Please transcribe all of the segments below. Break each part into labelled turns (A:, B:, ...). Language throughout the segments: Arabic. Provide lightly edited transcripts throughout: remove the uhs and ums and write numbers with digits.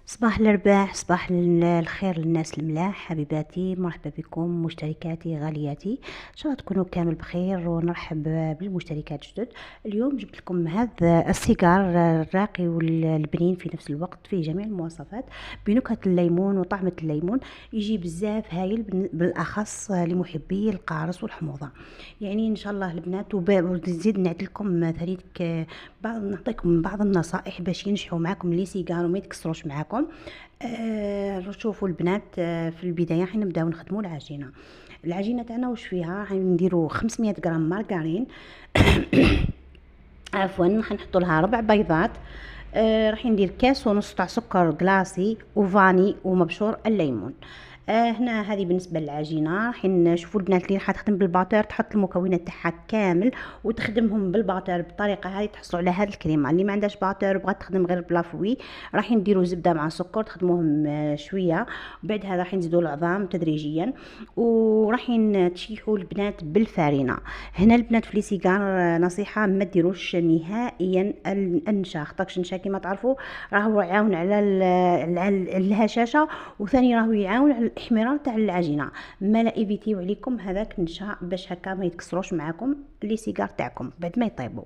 A: صباح الرباح، صباح الخير للناس الملاح. حبيباتي، مرحبا بكم مشتركاتي غالياتي، ان شاء الله تكونوا كامل بخير، ونرحب بالمشتركات جدد. اليوم جبت لكم هذا السيجار الراقي والبنين في نفس الوقت في جميع المواصفات، بنكهة الليمون وطعمة الليمون. يجي بزاف هايل بالاخص لمحبي القارص والحموضة. يعني ان شاء الله البنات، ونزيد نعطيكم ثاني نعطيكم بعض النصائح باش ينجحوا معكم لي سيجار وما يتكسروش معكم. شوفوا البنات، في البدايه حنبداو نخدموا العجينه تاعنا. واش فيها؟ حنديروا 500 غرام مارغرين. عفوا، حنحطوا لها 4 بيضات. راح ندير كاس ونص تاع سكر كلاصي وفاني ومبشور الليمون. هنا هذه بالنسبه للعجينه. راح نشوفوا البنات اللي راح تخدم بالباتر تحط المكونات تاعها كامل وتخدمهم بالباتر بالطريقه هذه، تحصلوا على هذه الكريمه. اللي ما عندهاش باتر بغات تخدم غير بلافوي، راح نديروا زبده مع سكر تخدموهم شويه، وبعدها راح نزيدوا العظام تدريجيا، وراح تشيحوا البنات بالفارينه. هنا البنات في لي سيجار، نصيحه ما ديروش نهائيا النشا، خاطرش النشا كيما تعرفوا راهو يعاون على الهشاشه، وثاني راهو يعاون على الاحمرار تاع العجينه. ما لا ايفيتيو عليكم هذاك النشا باش هكا ما يتكسروش معاكم لي سيجار تاعكم بعد ما يطيبوا.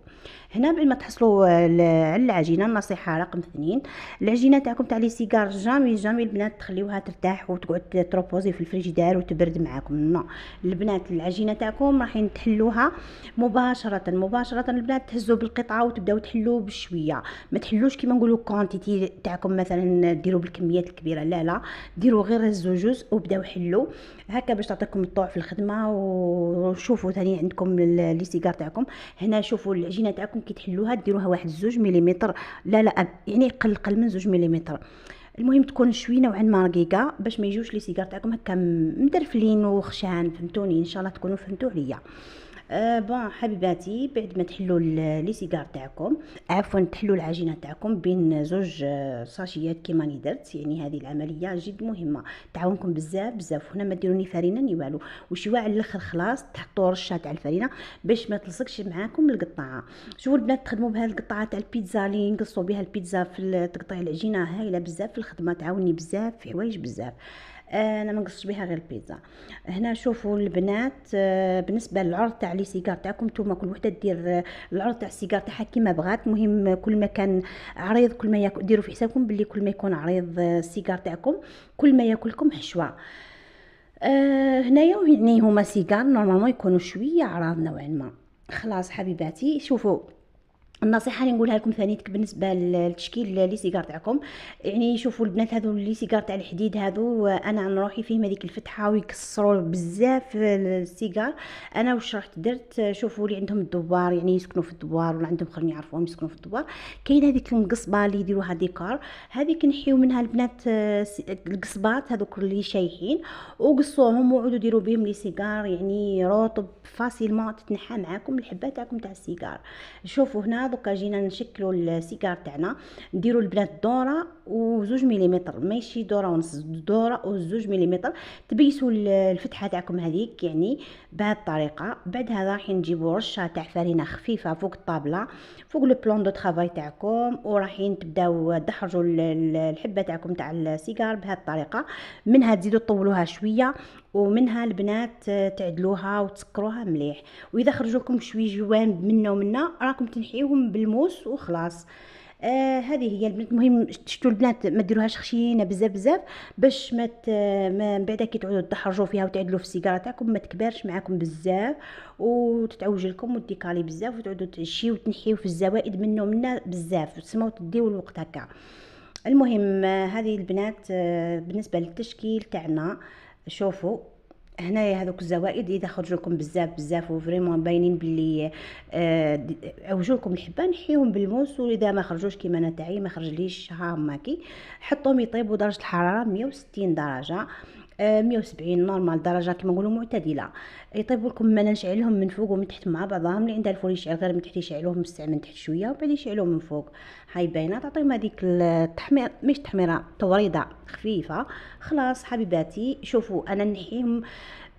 A: هنا بعد ما تحصلوا على العجينه، النصيحه رقم 2، العجينه تاعكم تاع لي سيجار جامي البنات تخليوها ترتاح وتقعد تروبوزي في الفريجيدار وتبرد معاكم. نو البنات، العجينه تاعكم راح تحلوها مباشره البنات، تهزوا بالقطعه وتبداو تحلوا بشويه. ما تحلوش كيما نقولوا كونتيتي تاعكم مثلا ديروا بالكميات الكبيره، لا ديروا غير الزوجوز وبداو حلوا هكا باش تعطيكم الطوع في الخدمه. وشوفوا ثاني عندكم لي سيجار تاعكم. هنا شوفوا العجينه تاعكم كي تحلوها ديروها واحد 2 مليمتر، لا يعني قل من 2 مليمتر. المهم تكون شويه نوعا ما رقيقه باش ما يجوش لي سيجار تاعكم هكا مدرفلين وخشان. فهمتوني؟ ان شاء الله تكونوا فهمتوا عليا. بون حبيباتي، بعد ما تحلوا لي سيجار تاعكم، عفوا تحلوا العجينه تاعكم بين زوج ساشيات كيما راني درت. يعني هذه العمليه جد مهمه، تعاونكم بزاف. هنا ما ديروا ني فرينه ني والو، وشويه على الاخر خلاص تحطوا رشه تاع الفرينه باش ما تلصقش معاكم القطعه. شوفوا البنات، تخدموا بها القطعه تاع البيتزا اللي نقصوا بها البيتزا في تقطيع العجينه، هايله بزاف في الخدمه، تعاوني بزاف في حوايج بزاف. انا ما نقصش بها غير البيتزا. هنا شوفوا البنات، بالنسبه للعرض تاع لي سيجار تاعكم نتوما كل وحده دير العرض تاع السيجار تاعها كيما بغات. مهم كل ما كان عريض كل ما ديروا في حسابكم باللي كل ما يكون عريض السيجار تاعكم كل ما ياكلكم حشوه. هنايا يعني هما سيجار نورمالمون يكونوا شويه عراض نوعا ما. خلاص حبيباتي، شوفوا النصيحه اللي نقولها لكم ثاني بالنسبه للتشكيل لي سيجار تاعكم. يعني شوفوا البنات، هذو لي سيجار تاع الحديد هذو، انا عن روحي فيهم هذيك الفتحه ويكسروا بزاف السيجار. انا واش رحت درت؟ شوفوا اللي عندهم الدوار، يعني يسكنوا في الدوار ولا عندهم خرين يعرفوهم يسكنوا في الدوار، كاين هذيك المقصبه اللي يديروها ديكور، هذيك نحيو منها البنات القصبات هذوك اللي شايحين، وقصوهم وعودوا ديروا بهم لي سيجار، يعني رطب فاسيلمون تتنحى معاكم الحبه تاعكم تاع السيجار. شوفوا هنا دوكا جينا نشكلوا السيجار تاعنا. نديروا البنات دوره و2 مليمتر، ماشي دوره ونص، دوره و2 مليمتر. تبيسوا الفتحه تاعكم هذيك يعني بهذه الطريقه. بعدها راح نجيبوا رشه تاع فرينه خفيفه فوق الطابله، فوق لو بلون دو طرافاي تاعكم، وراحين تبداو تدحرجوا الحبه تاعكم تاع السيجار بهذه الطريقه. منها تزيدوا تطولوها شويه، ومنها البنات تعدلوها وتسكروها مليح. واذا خرجوا لكم شوي جوانب منا ومنا راكم تنحيوهم بالموس وخلاص. هذه هي البنات. المهم شتو البنات ما ديروهاش خشينه بزاف باش ما بعدا كي تعودوا تدحرجوا فيها وتعدلوا في السيجاره تاعكم ما تكبرش معاكم بزاف وتتعوج لكم وتديكالي بزاف، وتعودوا تعشيو وتنحيو في الزوائد منه ومنا بزاف، تسمعوا تديو الوقت هكا. المهم هذه البنات بالنسبه للتشكيل تاعنا. شوفوا هنايا هذوك الزوائد اذا خرجوا لكم بزاف وفريمون باينين باللي عوجوا لكم الحبه، نحيهم بالموس. واذا ما خرجوش كيما انا تاعي ما خرجليش ها ماكي، حطوهم يطيبوا درجه الحراره 160 درجه، 170 نورمال درجه كما نقولوا معتدله. يطيبوا لكم. ما نشعلهم من فوق ومن تحت مع بعضهم، اللي عندها الفرن يشعل غير من تحت يشعلوهم مستع من تحت شويه وبعدين يشعلوهم من فوق. هاي باينه تعطيهم هذيك التحمير، مش تحميره، توريضه خفيفه. خلاص حبيباتي، شوفوا انا نحيهم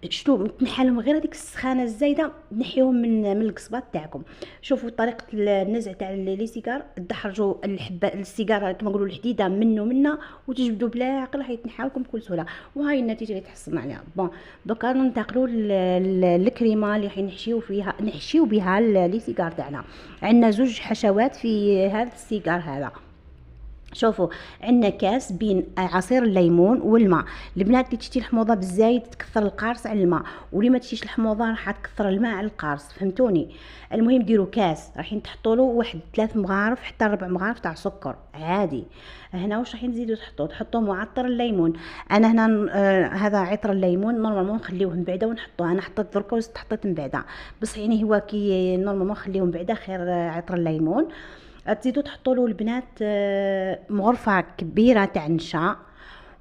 A: شنو تنحالهم غير هذيك السخانه الزايده، نحيوهم من القصبات تاعكم. شوفوا طريقه النزع تاع لي سيجار، تدحرجوا الحبه السيجاره كما نقولوا الحديده منه منا، وتجبدوا بلا عقل راح يتنحى لكم بكل سهوله. وهاي النتيجه اللي تحصلنا عليها. بون دوكا ننتقلوا الكريمه اللي راح نحشيو بها لي سيجار تاعنا. عندنا زوج حشوات في هذا السيجار هذا. شوفوا عندنا كاس بين عصير الليمون والماء. البنات اللي تشتي الحموضه بالزايد تكثر القارص على الماء، واللي ما تشتيش الحموضه راح تكثر الماء على القارص، فهمتوني؟ المهم ديروا كاس راح تحطوا له واحد 3 مغارف حتى 4 مغارف تاع سكر عادي. هنا واش راح نزيدوا تحطوا معطر الليمون. انا هنا هذا عطر الليمون نورمالمون نخليوه من بعدا ونحطوه. انا حطيت دركا وزدت حطيت من بعدا، بصح يعني هو كي نورمالمون نخليوه من بعدا خير عطر الليمون. تزيدوا تحطوا له البنات مغرفه كبيره تاع نشا،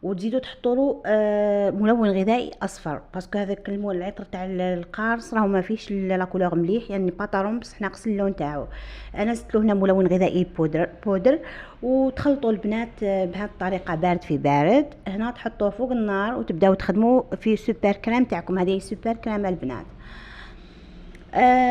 A: وتزيدوا تحطوا له ملون غذائي اصفر، باسكو هذاك العطر تاع القارص راه ما فيهش لا كولور مليح، يعني باتارون بصح ناقص اللون تاعو. انا زدت له هنا ملون غذائي بودر. وتخلطوا البنات بهذه الطريقه بارد في بارد. هنا تحطوه فوق النار وتبداو تخدموا في سوبر كريم تاعكم. هذه سوبر كريم البنات.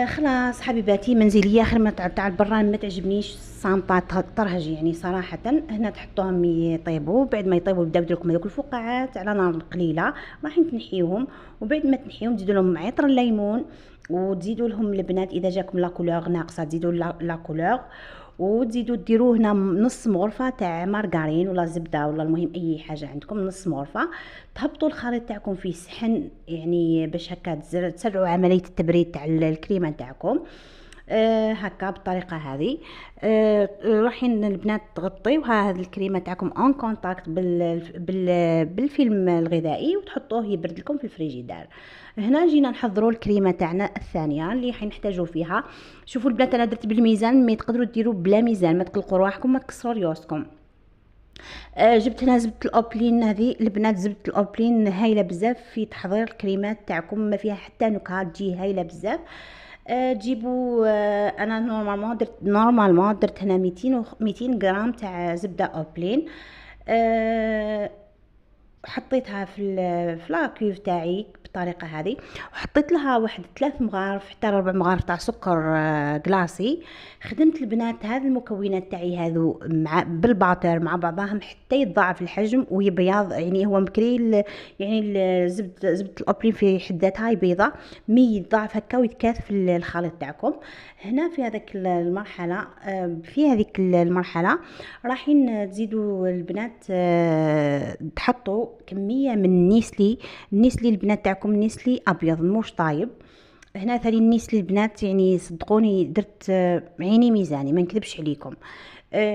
A: خلاص حبيباتي، منزليه خير تاع البران ما تعجبنيش صامطه طرهج يعني صراحه. هنا تحطوهم يطيبوا، بعد ما يطيبوا يبداو يديروا لكم هذوك الفقاعات على نار قليله، راح تنحيوهم. وبعد ما تنحيوهم تزيدوا لهم عطر الليمون، وتزيدوا لهم البنات اذا جاكم لا كولور ناقصه تزيدوا لا كولور، وتزيدوا ديروا هنا نص مغرفه تاع مارغرين ولا زبده ولا المهم اي حاجه عندكم نص مغرفه. تهبطوا الخليط تاعكم في صحن يعني باش هكا تسرعوا عمليه التبريد تاع الكريمه تاعكم. هكا بالطريقه هذه. رايحين البنات تغطيو هذه الكريمه تاعكم اون كونتاكت بالفيلم الغذائي، وتحطوه يبرد لكم في الفريجيدار. هنا جينا نحضروا الكريمه تاعنا الثانيه اللي حنحتاجوا فيها. شوفوا البنات انا درت بالميزان، ما تقدروا ديروا بلا ميزان، ما تقلقوا رواحكم، ما تكسروا ريوسكم. جبت هنا زبده الاوبلين. هذه البنات زبده الاوبلين هايله بزاف في تحضير الكريمات تاعكم، ما فيها حتى نكهه، تجي هايله بزاف. تجيبوا انا نورمالمون درت هنا 200 غرام تاع زبده اوبلين. حطيتها في لاكيوف تاعي بالطريقه هذه، وحطيت لها واحد 3 مغارف حتى 4 مغارف تاع سكر كلاصي. خدمت البنات هذه المكونات تاعي هذو مع بالباتر مع بعضهم حتى يتضاعف الحجم ويبيض، يعني هو مكري يعني زبده الاوبرين في حد ذاتها بيضه، مي يتضاعف هكا ويتكاث في الخليط تاعكم. هنا في هذيك المرحله رايحين تزيدوا البنات تحطوا كميه من النيسلي البنات تاعكم نيسلي ابيض مش طايب. هنا ثاني النيسلي البنات يعني صدقوني درت عيني ميزاني ما نكذبش عليكم.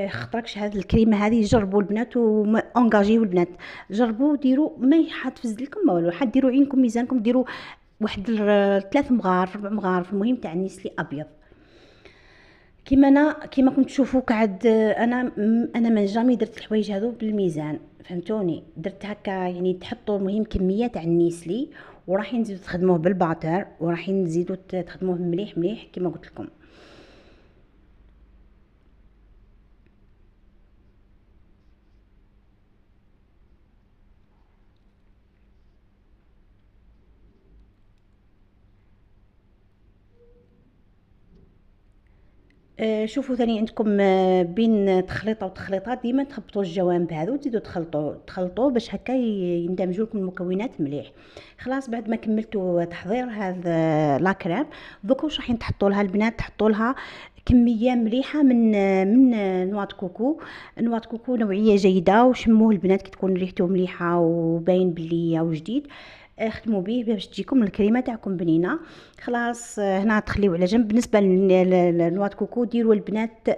A: خطركش هذه الكريمه هذه جربوا البنات وانجاجيو البنات، جربوا ديروا ما حتفز لكم ما والو، حديروا عينكم ميزانكم، ديروا واحد 3 مغارف 4 مغارف المهم تاع النيسلي ابيض. كيما كنت تشوفوا قاعد انا من جامي درت الحوايج هذو بالميزان، فهمتوني؟ درت هكا يعني تحطوا المهم كميه تاع النيسلي، وراح نزيدوا تخدموه بالباتر، وراح نزيدوا تخدموه مليح مليح كيما قلت لكم. شوفوا ثاني عندكم بين تخليطه وتخليطه ديما تهبطوا الجوانب هذو وتزيدوا تخلطوا باش هكا يندمجوا لكم المكونات مليح. خلاص بعد ما كملتوا تحضير هذا لاكريم، دوك واش راح تحطوا لها البنات؟ تحطوا لها كميه مليحه من نواه كوكو. نواه كوكو نوعيه جيده، وشموه البنات كي تكون ريحته مليحه وباين بلي او جديد، خدموا به باش تجيكم الكريمه تاعكم بنينه. خلاص هنا تخليو على جنب. بالنسبه للنواه كوكو ديروا البنات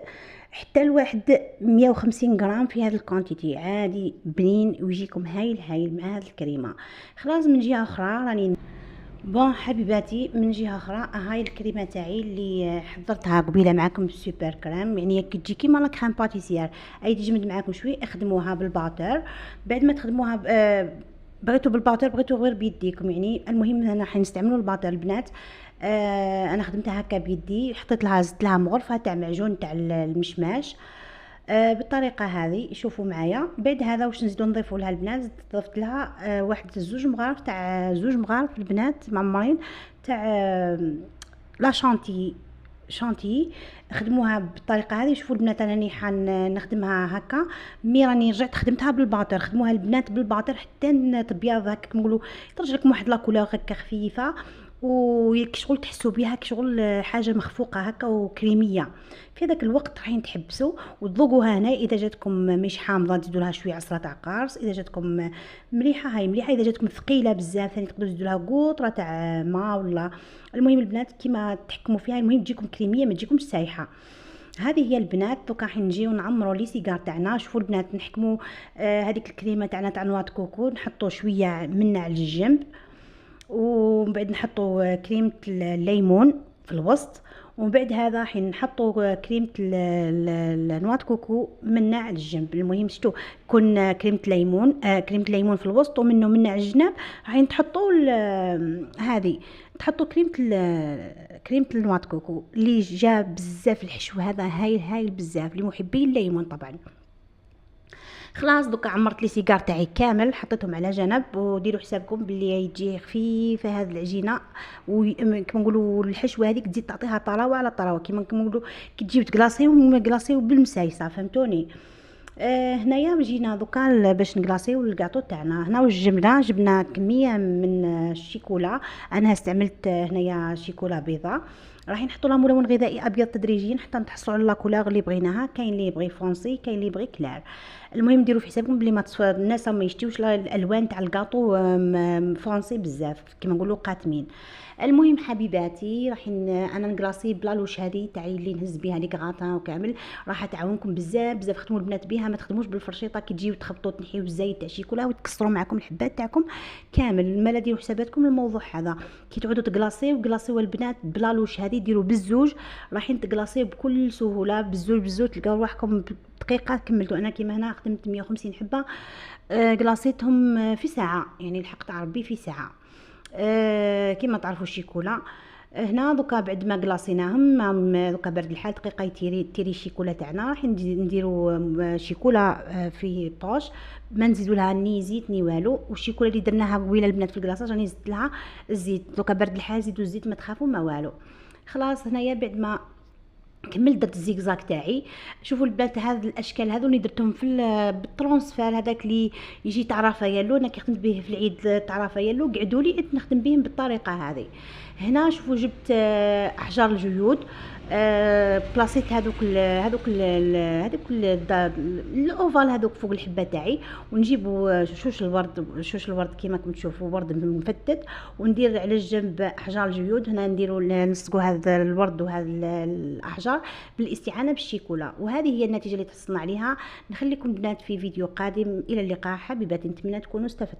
A: حتى الواحد 150 غرام في هذا الكونتيتي عادي بنين ويجيكم هايل مع هذه الكريمه. خلاص من جهه اخرى راني بون حبيباتي، من جهه اخرى هاي الكريمه تاعي اللي حضرتها قبيله معكم بالسوبر كريم، يعني كي تجي كيما لا كريم باتيسير اي تجمد معكم شوي، اخدموها بالباتر. بعد ما تخدموها بغيتو بالباتر بغيتو غير بيديكم، يعني المهم انا حنستعملوا الباتر البنات. انا خدمتها هكا بيدي، حطيت لها زدت لها مغرفه تاع معجون تاع المشماش. بالطريقه هذه. شوفوا معايا. بعد هذا واش نزيدو نضيفوا لها البنات، ضفت لها واحد زوج مغارف تاع زوج مغارف البنات معمرين تاع لا شانتي. خدموها بالطريقه هذه. شوفوا البنات انا راني نخدمها هكا، مي راني رجعت خدمتها بالباطر. خدموها البنات بالباطر حتى تبيض هكا نقولوا، يخرج لكم واحد لا كولور هكا خفيفه، وشغل تحسوا بها كشغل حاجه مخفوقه هكا وكريميه. في هذاك الوقت راحين تحبسوا وتذوقوها. هنا اذا جاتكم مش حامضه تزيدوا لها شويه عصره تاع قارص، اذا جاتكم مليحه هاي مليحه، اذا جاتكم ثقيله بزاف ثاني تقدروا تزيدوا لها قوطره تاع ما ولا. المهم البنات كيما تحكموا فيها، المهم تجيكم كريميه ما تجيكمش سايحه. هذه هي البنات. دوكا راح نجيو نعمروا لي سيجار تاعنا. شوفوا البنات نحكموا هذيك الكريمه تاعنا تاع نواه كوكو، نحطوا شويه منها على الجنب، ومن بعد نحطوا كريمه الليمون في الوسط، ومن بعد هذا راح نحطوا كريمه النواه كوكو منا على الجنب. المهم شتو كون كريمه الليمون في الوسط ومنه على الجناب. راح تحطوا هذه، تحطوا كريمه النواه كوكو اللي جا بزاف الحشو هذا هايل بزاف لمحبي الليمون طبعا. خلاص دوكا عمرت لي سيجار تاعي كامل، حطيتهم على جنب. وديروا حسابكم بلي يجي خفيفه هذه العجينه، وكما نقولوا الحشوه هذيك تزيد تعطيها طراوه على طراوه، كما نقولوا كي تجيو تكلاصيو بالمسايسه، فهمتوني. هنايا جينا دوكا باش نكلاصيو الكاطو تاعنا. هنا واش جبنا كميه من الشيكولا. انا استعملت هنايا شيكولا بيضاء، راح نحطوا لها ملون غذائي ابيض تدريجيا حتى نحصلوا على لا كولور اللي بغيناها. كاين اللي يبغي فونسي، كاين اللي يبغي كلار. المهم ديروا في حسابكم بلي ما الناس ما يشتيوش الالوان تاع الكاطو فونسي بزاف كيما نقولوا قاتمين. المهم حبيباتي راح انا نكلاصي بلالوش هذه تاعي اللي نهز بها لي كغاطان وكامل، راح تعاونكم بزاف. خدموا البنات بها، ما تخدموش بالفرشيطه كي تجيو تخبطوا تنحيو الزيت تاع شيكولا وتكسروا معكم الحبات تاعكم كامل. ما ديروا حساباتكم الموضوع هذا. كي تعودوا تكلاصيو البنات بلالوش هذه ديروا بالزوج، رايحين تكلاصيو بكل سهوله بالزوج تلقاو روحكم دقيقه كملتوا. انا كيما هنا خدمت 150 حبه كلاصيتهم في ساعه، يعني لحقت عربي في ساعه. كيما تعرفوا الشيكولا هنا دوكا بعد ما كلاصيناهم دوكا برد الحال دقيقه تيري الشيكولا تاعنا. راح نديروا شيكولا في طوش، ما نزيدوا لها ني زيت ني والو. والشيكولا اللي درناها قويله البنات في الكلاصاج راني زدت لها الزيت. دوكا برد الحال زيدوا الزيت ما تخافوا ما والو. خلاص هنايا بعد ما كملت درت الزيكزاك تاعي. شوفوا البنات هذا الاشكال هذو اللي درتهم في بالترونسفير هذاك اللي يجي تاع رافاييلو، انا كي خدمت به في العيد تاع رافاييلو قعدوا لي نخدم بهم بالطريقه هذه. هنا شوفوا جبت احجار الجيود، بلاصيت هذوك الاوفال هذوك فوق الحبه تاعي، ونجيبوا شوش الورد كيما راكم تشوفوا ورد مفتت، وندير على الجنب احجار الجيود. هنا نديروا نلصقوا هذا الورد وهذا الاحجار بالاستعانه بالشيكولا. وهذه هي النتيجه اللي تحصلنا عليها. نخليكم بنات في فيديو قادم. الى اللقاء حبيباتي، نتمنى تكونوا استفدتوا.